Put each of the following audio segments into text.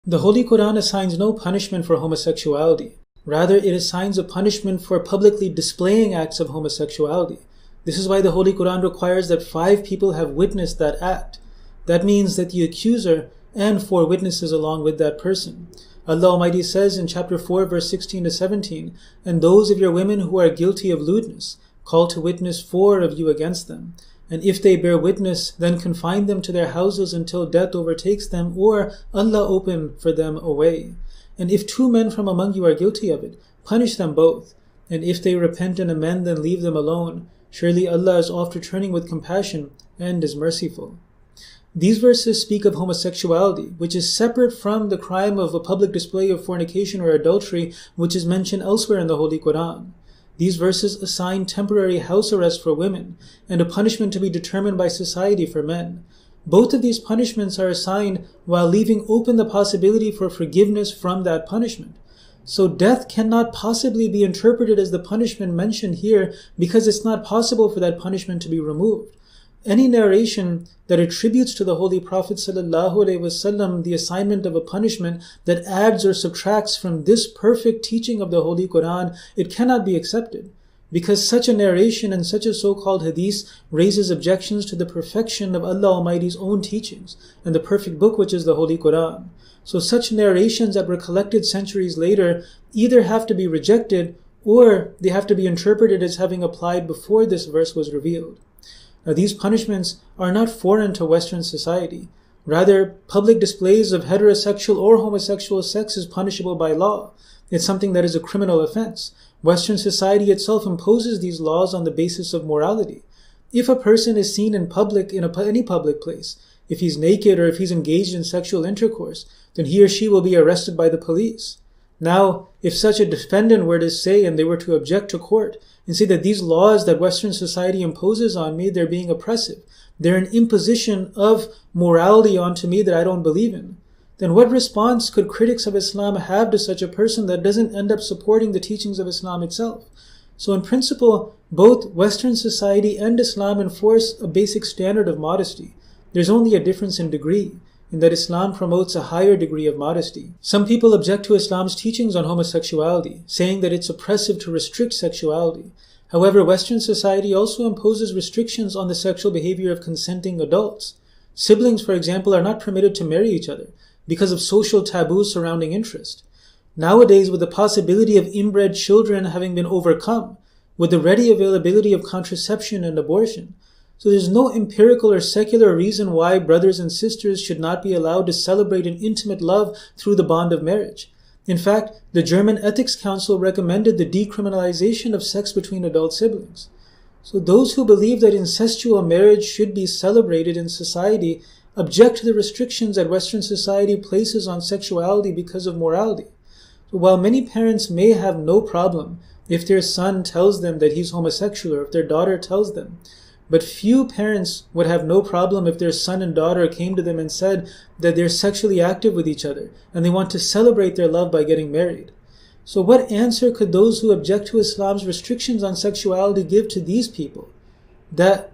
The Holy Quran assigns no punishment for homosexuality. Rather, it assigns a punishment for publicly displaying acts of homosexuality. This is why the Holy Quran requires that 5 people have witnessed that act. That means that the accuser and 4 witnesses along with that person. Allah Almighty says in chapter 4, verse 16 to 17, "And those of your women who are guilty of lewdness, call to witness 4 of you against them. And if they bear witness, then confine them to their houses until death overtakes them, or Allah open for them a way. And if 2 men from among you are guilty of it, punish them both. And if they repent and amend, then leave them alone. Surely Allah is oft returning with compassion and is merciful." These verses speak of homosexuality, which is separate from the crime of a public display of fornication or adultery, which is mentioned elsewhere in the Holy Quran. These verses assign temporary house arrest for women and a punishment to be determined by society for men. Both of these punishments are assigned while leaving open the possibility for forgiveness from that punishment. So death cannot possibly be interpreted as the punishment mentioned here because it's not possible for that punishment to be removed. Any narration that attributes to the Holy Prophet ﷺ the assignment of a punishment that adds or subtracts from this perfect teaching of the Holy Quran, it cannot be accepted, because such a narration and such a so-called hadith raises objections to the perfection of Allah Almighty's own teachings and the perfect book, which is the Holy Quran. So such narrations that were collected centuries later either have to be rejected or they have to be interpreted as having applied before this verse was revealed. Now, these punishments are not foreign to Western society. Rather, public displays of heterosexual or homosexual sex is punishable by law. It's something that is a criminal offense. Western society itself imposes these laws on the basis of morality. If a person is seen in public, in any public place, if he's naked or if he's engaged in sexual intercourse, then he or she will be arrested by the police. Now, if such a defendant were to say, and they were to object to court, and say that these laws that Western society imposes on me, they're being oppressive, they're an imposition of morality onto me that I don't believe in, then what response could critics of Islam have to such a person that doesn't end up supporting the teachings of Islam itself? So in principle, both Western society and Islam enforce a basic standard of modesty. There's only a difference in degree, in that Islam promotes a higher degree of modesty. Some people object to Islam's teachings on homosexuality, saying that it's oppressive to restrict sexuality. However, Western society also imposes restrictions on the sexual behavior of consenting adults. Siblings, for example, are not permitted to marry each other because of social taboos surrounding interest. Nowadays, with the possibility of inbred children having been overcome, with the ready availability of contraception and abortion, so there's no empirical or secular reason why brothers and sisters should not be allowed to celebrate an intimate love through the bond of marriage. In fact, the German Ethics Council recommended the decriminalization of sex between adult siblings. So those who believe that incestual marriage should be celebrated in society object to the restrictions that Western society places on sexuality because of morality. So while many parents may have no problem if their son tells them that he's homosexual or if their daughter tells them, but few parents would have no problem if their son and daughter came to them and said that they're sexually active with each other and they want to celebrate their love by getting married. So what answer could those who object to Islam's restrictions on sexuality give to these people that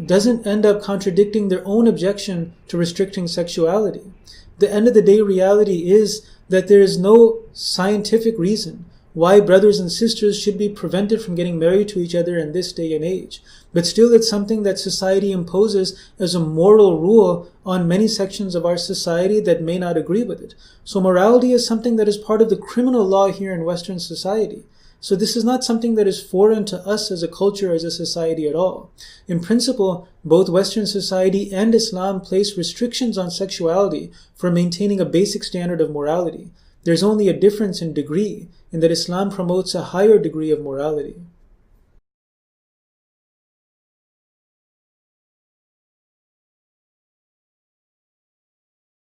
doesn't end up contradicting their own objection to restricting sexuality? The end of the day reality is that there is no scientific reason why brothers and sisters should be prevented from getting married to each other in this day and age. But still, it's something that society imposes as a moral rule on many sections of our society that may not agree with it. So morality is something that is part of the criminal law here in Western society. So this is not something that is foreign to us as a culture, as a society at all. In principle, both Western society and Islam place restrictions on sexuality for maintaining a basic standard of morality. There's only a difference in degree, in that Islam promotes a higher degree of morality.